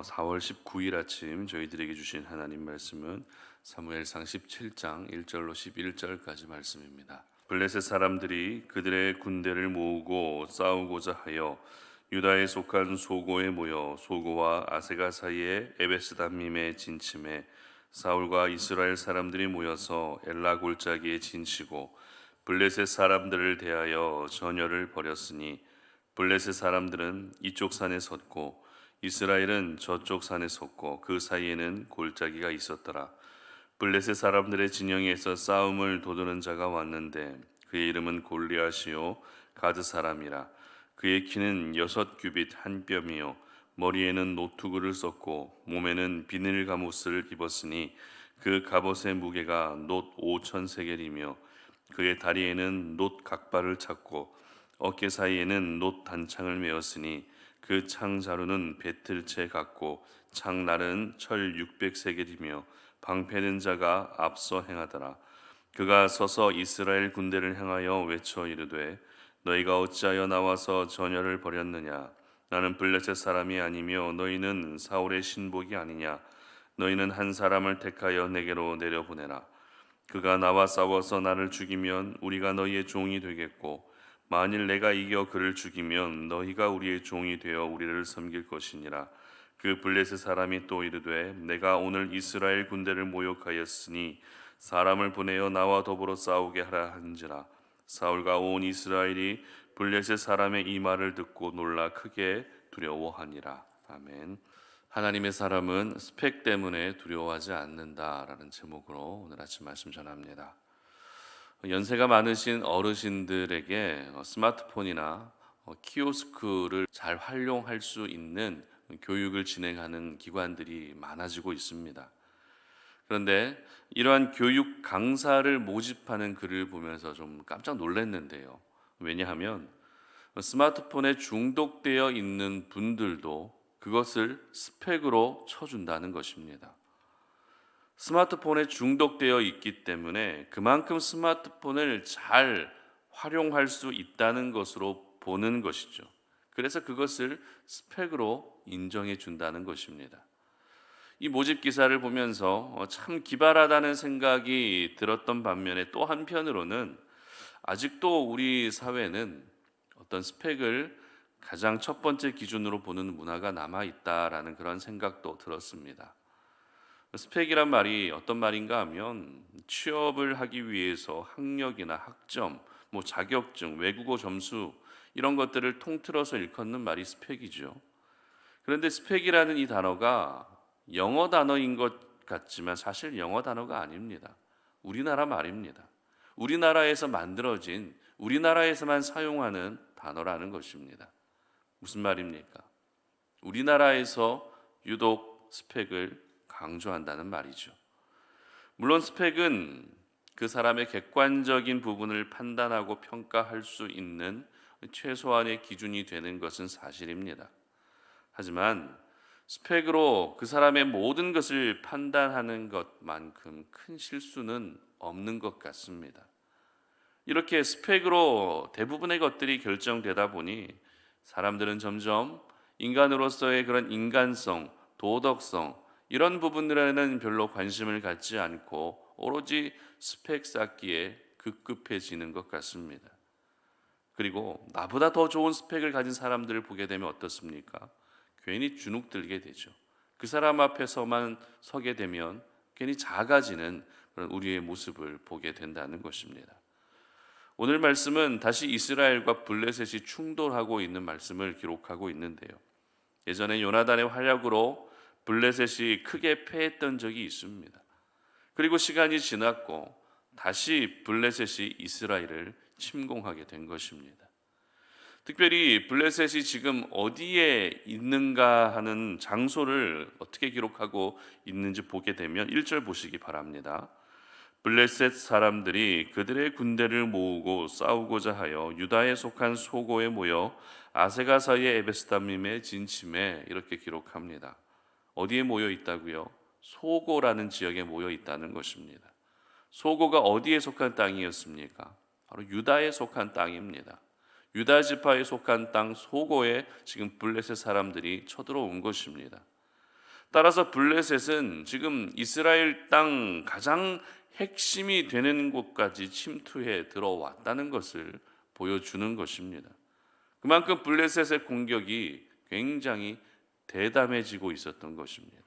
4월 19일 아침 저희들에게 주신 하나님 말씀은 사무엘상 17장 1절로 11절까지 말씀입니다. 블레셋 사람들이 그들의 군대를 모으고 싸우고자 하여 유다에 속한 소고에 모여 소고와 아세가 사이에 에베스다밈에 진침해 사울과 이스라엘 사람들이 모여서 엘라 골짜기에 진치고 블레셋 사람들을 대하여 전열을 벌였으니 블레셋 사람들은 이쪽 산에 섰고 이스라엘은 저쪽 산에 섰고 그 사이에는 골짜기가 있었더라. 블레셋 사람들의 진영에서 싸움을 도두는 자가 왔는데 그의 이름은 골리앗이요 가드 사람이라. 그의 키는 6규빗 한 뼘이요 머리에는 노투구를 썼고 몸에는 비늘 가옷을 입었으니 그 갑옷의 무게가 놋 5천 세겔이며 그의 다리에는 놋 각발을 찼고 어깨 사이에는 놋 단창을 메었으니 그 창 자루는 배틀채 같고 창날은 철 600세겔이며 방패된 자가 앞서 행하더라. 그가 서서 이스라엘 군대를 향하여 외쳐 이르되 너희가 어찌하여 나와서 전열을 벌였느냐. 나는 블레셋 사람이 아니며 너희는 사울의 신복이 아니냐. 너희는 한 사람을 택하여 내게로 내려보내라. 그가 나와 싸워서 나를 죽이면 우리가 너희의 종이 되겠고 만일 내가 이겨 그를 죽이면 너희가 우리의 종이 되어 우리를 섬길 것이니라. 그 블레셋 사람이 또 이르되 내가 오늘 이스라엘 군대를 모욕하였으니 사람을 보내어 나와 더불어 싸우게 하라 한지라. 사울과 온 이스라엘이 블레셋 사람의 이 말을 듣고 놀라 크게 두려워하니라. 아멘. 하나님의 사람은 스펙 때문에 두려워하지 않는다라는 제목으로 오늘 아침 말씀 전합니다. 연세가 많으신 어르신들에게 스마트폰이나 키오스크를 잘 활용할 수 있는 교육을 진행하는 기관들이 많아지고 있습니다. 그런데 이러한 교육 강사를 모집하는 글을 보면서 좀 깜짝 놀랐는데요. 왜냐하면 스마트폰에 중독되어 있는 분들도 그것을 스펙으로 쳐준다는 것입니다. 스마트폰에 중독되어 있기 때문에 그만큼 스마트폰을 잘 활용할 수 있다는 것으로 보는 것이죠. 그래서 그것을 스펙으로 인정해 준다는 것입니다. 이 모집 기사를 보면서 참 기발하다는 생각이 들었던 반면에 또 한편으로는 아직도 우리 사회는 어떤 스펙을 가장 첫 번째 기준으로 보는 문화가 남아 있다라는 그런 생각도 들었습니다. 스펙이란 말이 어떤 말인가 하면 취업을 하기 위해서 학력이나 학점, 자격증, 외국어 점수 이런 것들을 통틀어서 일컫는 말이 스펙이죠. 그런데 스펙이라는 이 단어가 영어 단어인 것 같지만 사실 영어 단어가 아닙니다. 우리나라 말입니다. 우리나라에서 만들어진 우리나라에서만 사용하는 단어라는 것입니다. 무슨 말입니까? 우리나라에서 유독 스펙을 강조한다는 말이죠. 물론 스펙은 그 사람의 객관적인 부분을 판단하고 평가할 수 있는 최소한의 기준이 되는 것은 사실입니다. 하지만 스펙으로 그 사람의 모든 것을 판단하는 것만큼 큰 실수는 없는 것 같습니다. 이렇게 스펙으로 대부분의 것들이 결정되다 보니 사람들은 점점 인간으로서의 그런 인간성, 도덕성 이런 부분들에는 별로 관심을 갖지 않고 오로지 스펙 쌓기에 급급해지는 것 같습니다. 그리고 나보다 더 좋은 스펙을 가진 사람들을 보게 되면 어떻습니까? 괜히 주눅 들게 되죠. 그 사람 앞에서만 서게 되면 괜히 작아지는 그런 우리의 모습을 보게 된다는 것입니다. 오늘 말씀은 다시 이스라엘과 블레셋이 충돌하고 있는 말씀을 기록하고 있는데요. 예전에 요나단의 활약으로 블레셋이 크게 패했던 적이 있습니다. 그리고 시간이 지났고 다시 블레셋이 이스라엘을 침공하게 된 것입니다. 특별히 블레셋이 지금 어디에 있는가 하는 장소를 어떻게 기록하고 있는지 보게 되면 1절 보시기 바랍니다. 블레셋 사람들이 그들의 군대를 모으고 싸우고자 하여 유다에 속한 소고에 모여 아세가 사이의 에베스다밈에 진침해 이렇게 기록합니다. 어디에 모여 있다고요? 소고라는 지역에 모여 있다는 것입니다. 소고가 어디에 속한 땅이었습니까? 바로 유다에 속한 땅입니다. 유다 지파에 속한 땅 소고에 지금 블레셋 사람들이 쳐들어온 것입니다. 따라서 블레셋은 지금 이스라엘 땅 가장 핵심이 되는 곳까지 침투해 들어왔다는 것을 보여주는 것입니다. 그만큼 블레셋의 공격이 굉장히 대담해지고 있었던 것입니다.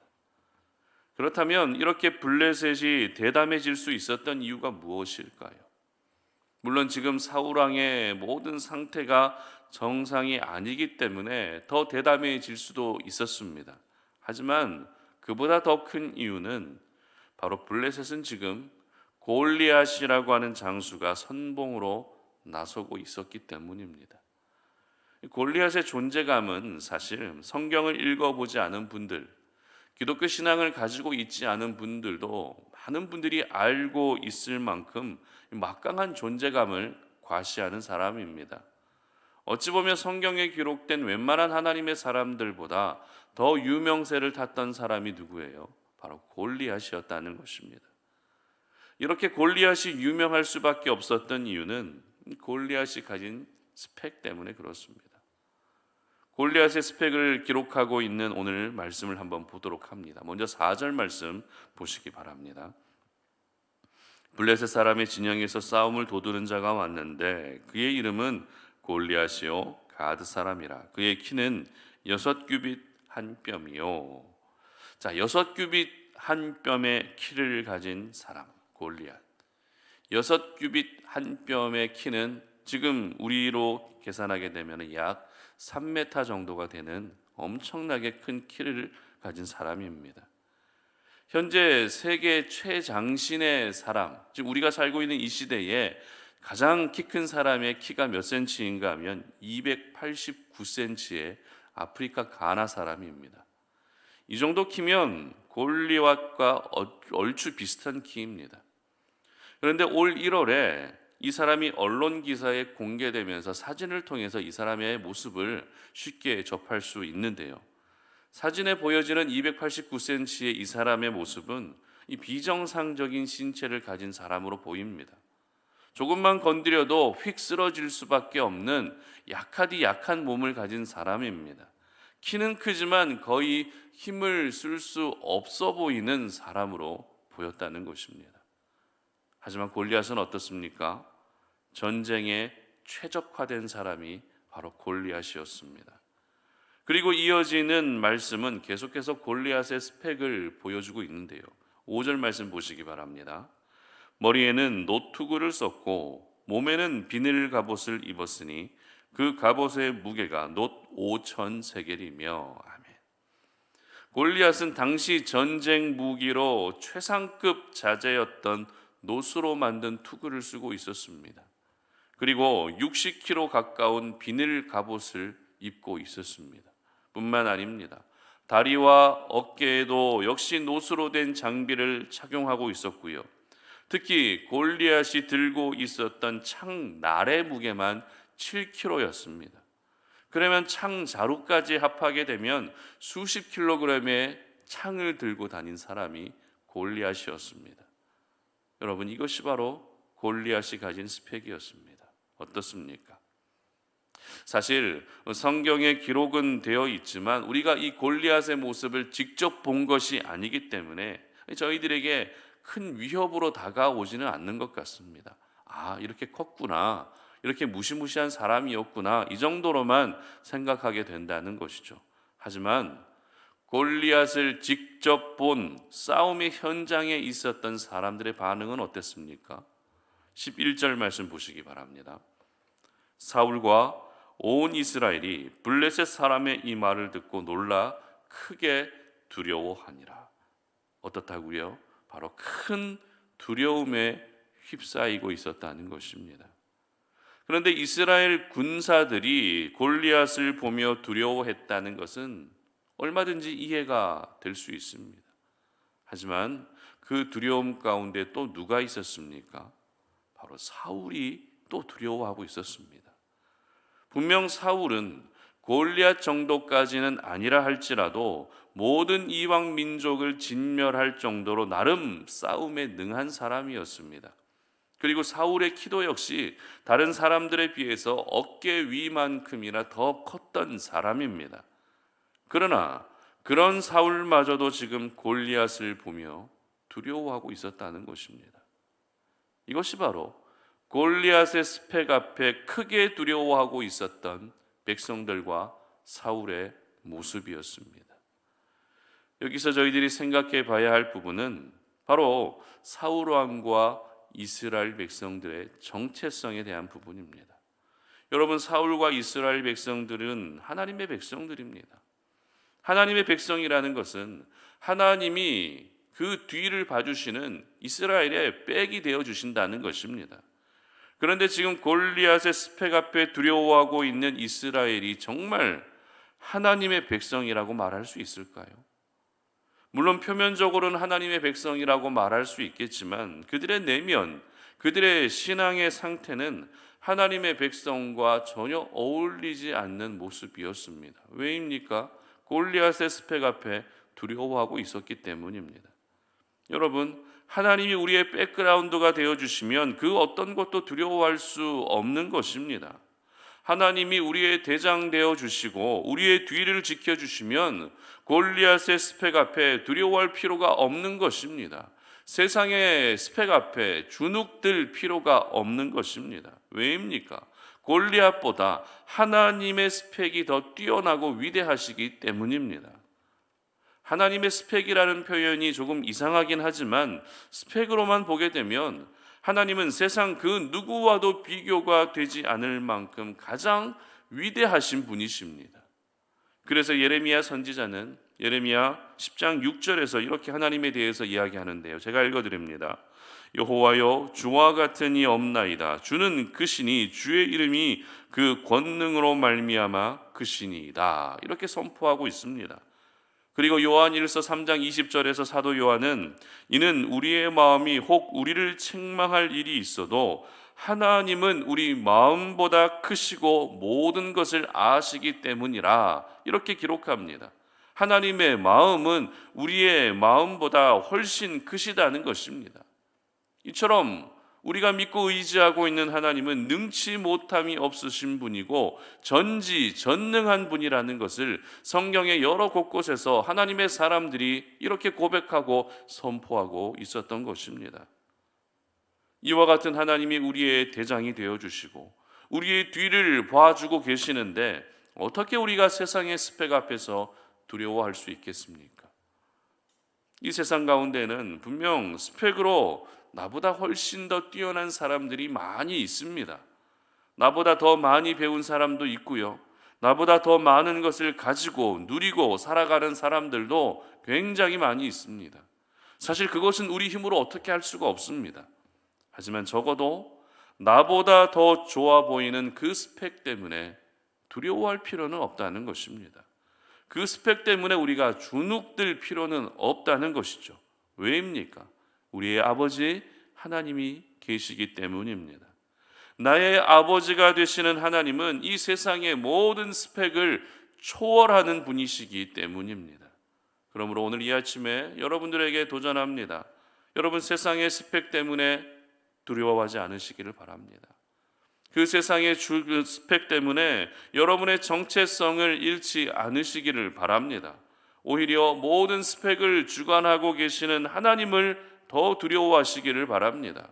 그렇다면 이렇게 블레셋이 대담해질 수 있었던 이유가 무엇일까요? 물론 지금 사울 왕의 모든 상태가 정상이 아니기 때문에 더 대담해질 수도 있었습니다. 하지만 그보다 더 큰 이유는 바로 블레셋은 지금 골리앗이라고 하는 장수가 선봉으로 나서고 있었기 때문입니다. 골리앗의 존재감은 사실 성경을 읽어보지 않은 분들, 기독교 신앙을 가지고 있지 않은 분들도 많은 분들이 알고 있을 만큼 막강한 존재감을 과시하는 사람입니다. 어찌 보면 성경에 기록된 웬만한 하나님의 사람들보다 더 유명세를 탔던 사람이 누구예요? 바로 골리앗이었다는 것입니다. 이렇게 골리앗이 유명할 수밖에 없었던 이유는 골리앗이 가진 스펙 때문에 그렇습니다. 골리앗의 스펙을 기록하고 있는 오늘 말씀을 한번 보도록 합니다. 먼저 4절 말씀 보시기 바랍니다. 블레셋 사람의 진영에서 싸움을 도두는 자가 왔는데 그의 이름은 골리앗이요 가드 사람이라. 그의 키는 6규빗 한 뼘이요. 자, 6규빗 한 뼘의 키를 가진 사람 골리앗. 6규빗 한 뼘의 키는 지금 우리로 계산하게 되면 약 3m 정도가 되는 엄청나게 큰 키를 가진 사람입니다. 현재 세계 최장신의 사람, 즉 우리가 살고 있는 이 시대에 가장 키 큰 사람의 키가 몇 센치인가 하면 289cm의 아프리카 가나 사람입니다. 이 정도 키면 골리앗과 얼추 비슷한 키입니다. 그런데 올 1월에 이 사람이 언론 기사에 공개되면서 사진을 통해서 이 사람의 모습을 쉽게 접할 수 있는데요. 사진에 보여지는 289cm의 이 사람의 모습은 이 비정상적인 신체를 가진 사람으로 보입니다. 조금만 건드려도 휙 쓰러질 수밖에 없는 약하디 약한 몸을 가진 사람입니다. 키는 크지만 거의 힘을 쓸 수 없어 보이는 사람으로 보였다는 것입니다. 하지만 골리앗은 어떻습니까? 전쟁에 최적화된 사람이 바로 골리앗이었습니다. 그리고 이어지는 말씀은 계속해서 골리앗의 스펙을 보여주고 있는데요. 5절 말씀 보시기 바랍니다. 머리에는 노투구를 썼고 몸에는 비늘 갑옷을 입었으니 그 갑옷의 무게가 놋 5,000세겔이며 아멘. 골리앗은 당시 전쟁 무기로 최상급 자재였던 놋으로 만든 투구를 쓰고 있었습니다. 그리고 60kg 가까운 비늘 갑옷을 입고 있었습니다. 뿐만 아닙니다. 다리와 어깨에도 역시 놋으로 된 장비를 착용하고 있었고요. 특히 골리앗이 들고 있었던 창날의 무게만 7kg였습니다. 그러면 창 자루까지 합하게 되면 수십 킬로그램의 창을 들고 다닌 사람이 골리앗이었습니다. 여러분, 이것이 바로 골리앗이 가진 스펙이었습니다. 어떻습니까? 사실 성경에 기록은 되어 있지만 우리가 이 골리앗의 모습을 직접 본 것이 아니기 때문에 저희들에게 큰 위협으로 다가오지는 않는 것 같습니다. 아, 이렇게 컸구나, 이렇게 무시무시한 사람이었구나, 이 정도로만 생각하게 된다는 것이죠. 하지만 골리앗을 직접 본 싸움의 현장에 있었던 사람들의 반응은 어땠습니까? 11절 말씀 보시기 바랍니다. 사울과 온 이스라엘이 블레셋 사람의 이 말을 듣고 놀라 크게 두려워하니라. 어떻다고요? 바로 큰 두려움에 휩싸이고 있었다는 것입니다. 그런데 이스라엘 군사들이 골리앗을 보며 두려워했다는 것은 얼마든지 이해가 될 수 있습니다. 하지만 그 두려움 가운데 또 누가 있었습니까? 바로 사울이 또 두려워하고 있었습니다. 분명 사울은 골리앗 정도까지는 아니라 할지라도 모든 이방 민족을 진멸할 정도로 나름 싸움에 능한 사람이었습니다. 그리고 사울의 키도 역시 다른 사람들에 비해서 어깨 위만큼이나 더 컸던 사람입니다. 그러나 그런 사울마저도 지금 골리앗을 보며 두려워하고 있었다는 것입니다. 이것이 바로 골리앗의 스펙 앞에 크게 두려워하고 있었던 백성들과 사울의 모습이었습니다. 여기서 저희들이 생각해 봐야 할 부분은 바로 사울 왕과 이스라엘 백성들의 정체성에 대한 부분입니다. 여러분, 사울과 이스라엘 백성들은 하나님의 백성들입니다. 하나님의 백성이라는 것은 하나님이 그 뒤를 봐주시는 이스라엘의 백이 되어 주신다는 것입니다. 그런데 지금 골리앗의 스펙 앞에 두려워하고 있는 이스라엘이 정말 하나님의 백성이라고 말할 수 있을까요? 물론 표면적으로는 하나님의 백성이라고 말할 수 있겠지만 그들의 내면, 그들의 신앙의 상태는 하나님의 백성과 전혀 어울리지 않는 모습이었습니다. 왜입니까? 골리앗의 스펙 앞에 두려워하고 있었기 때문입니다. 여러분, 하나님이 우리의 백그라운드가 되어주시면 그 어떤 것도 두려워할 수 없는 것입니다. 하나님이 우리의 대장 되어주시고 우리의 뒤를 지켜주시면 골리앗의 스펙 앞에 두려워할 필요가 없는 것입니다. 세상의 스펙 앞에 주눅들 필요가 없는 것입니다. 왜입니까? 골리앗보다 하나님의 스펙이 더 뛰어나고 위대하시기 때문입니다. 하나님의 스펙이라는 표현이 조금 이상하긴 하지만 스펙으로만 보게 되면 하나님은 세상 그 누구와도 비교가 되지 않을 만큼 가장 위대하신 분이십니다. 그래서 예레미야 선지자는 예레미야 10장 6절에서 이렇게 하나님에 대해서 이야기하는데요. 제가 읽어드립니다. 여호와여, 주와 같은 이 없나이다. 주는 그 신이, 주의 이름이 그 권능으로 말미암아 그 신이다. 이렇게 선포하고 있습니다. 그리고 요한일서 3장 20절에서 사도 요한은 이는 우리의 마음이 혹 우리를 책망할 일이 있어도 하나님은 우리 마음보다 크시고 모든 것을 아시기 때문이라 이렇게 기록합니다. 하나님의 마음은 우리의 마음보다 훨씬 크시다는 것입니다. 이처럼 우리가 믿고 의지하고 있는 하나님은 능치 못함이 없으신 분이고 전지전능한 분이라는 것을 성경의 여러 곳곳에서 하나님의 사람들이 이렇게 고백하고 선포하고 있었던 것입니다. 이와 같은 하나님이 우리의 대장이 되어주시고 우리의 뒤를 봐주고 계시는데 어떻게 우리가 세상의 스펙 앞에서 두려워할 수 있겠습니까? 이 세상 가운데는 분명 스펙으로 나보다 훨씬 더 뛰어난 사람들이 많이 있습니다. 나보다 더 많이 배운 사람도 있고요. 나보다 더 많은 것을 가지고 누리고 살아가는 사람들도 굉장히 많이 있습니다. 사실 그것은 우리 힘으로 어떻게 할 수가 없습니다. 하지만 적어도 나보다 더 좋아 보이는 그 스펙 때문에 두려워할 필요는 없다는 것입니다. 그 스펙 때문에 우리가 주눅들 필요는 없다는 것이죠. 왜입니까? 우리의 아버지 하나님이 계시기 때문입니다. 나의 아버지가 되시는 하나님은 이 세상의 모든 스펙을 초월하는 분이시기 때문입니다. 그러므로 오늘 이 아침에 여러분들에게 도전합니다. 여러분, 세상의 스펙 때문에 두려워하지 않으시기를 바랍니다. 그 세상의 스펙 때문에 여러분의 정체성을 잃지 않으시기를 바랍니다. 오히려 모든 스펙을 주관하고 계시는 하나님을 더 두려워하시기를 바랍니다.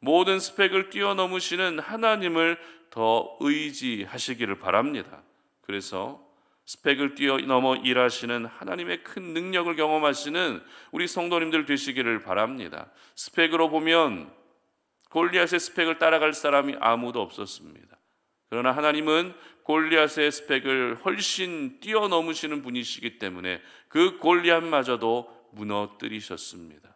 모든 스펙을 뛰어넘으시는 하나님을 더 의지하시기를 바랍니다. 그래서 스펙을 뛰어넘어 일하시는 하나님의 큰 능력을 경험하시는 우리 성도님들 되시기를 바랍니다. 스펙으로 보면 골리앗의 스펙을 따라갈 사람이 아무도 없었습니다. 그러나 하나님은 골리앗의 스펙을 훨씬 뛰어넘으시는 분이시기 때문에 그 골리앗마저도 무너뜨리셨습니다.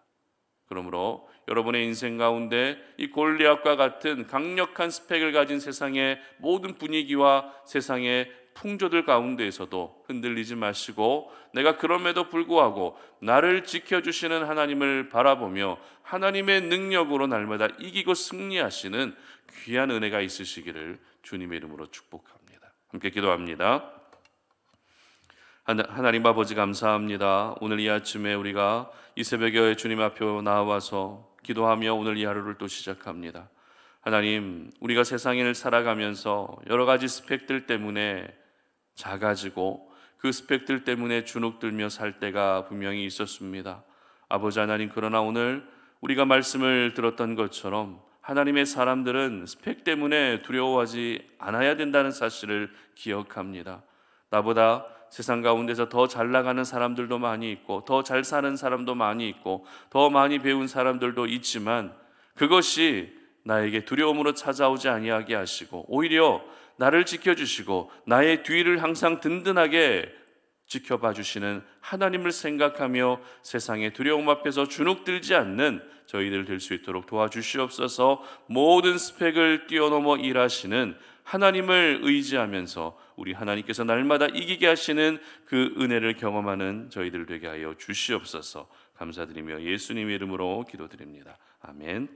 그러므로 여러분의 인생 가운데 이 골리앗과 같은 강력한 스펙을 가진 세상의 모든 분위기와 세상의 풍조들 가운데에서도 흔들리지 마시고 내가 그럼에도 불구하고 나를 지켜주시는 하나님을 바라보며 하나님의 능력으로 날마다 이기고 승리하시는 귀한 은혜가 있으시기를 주님의 이름으로 축복합니다. 함께 기도합니다. 하나님 아버지, 감사합니다. 오늘 이 아침에 우리가 이 새벽에 주님 앞에 나와서 기도하며 오늘 이 하루를 또 시작합니다. 하나님, 우리가 세상을 살아가면서 여러 가지 스펙들 때문에 작아지고 그 그 스펙들 때문에 주눅들며 살 때가 분명히 있었습니다. 아버지 하나님, 그러나 오늘 우리가 말씀을 들었던 것처럼 하나님의 사람들은 스펙 때문에 두려워하지 않아야 된다는 사실을 기억합니다. 나보다 세상 가운데서 더 잘 나가는 사람들도 많이 있고, 더 잘 사는 사람도 많이 있고, 더 많이 배운 사람들도 있지만, 그것이 나에게 두려움으로 찾아오지 아니하게 하시고, 오히려 나를 지켜주시고 나의 뒤를 항상 든든하게 지켜봐 주시는 하나님을 생각하며 세상의 두려움 앞에서 주눅들지 않는 저희들 될 수 있도록 도와주시옵소서. 모든 스펙을 뛰어넘어 일하시는 하나님을 의지하면서 우리 하나님께서 날마다 이기게 하시는 그 은혜를 경험하는 저희들 되게 하여 주시옵소서. 감사드리며 예수님의 이름으로 기도드립니다. 아멘.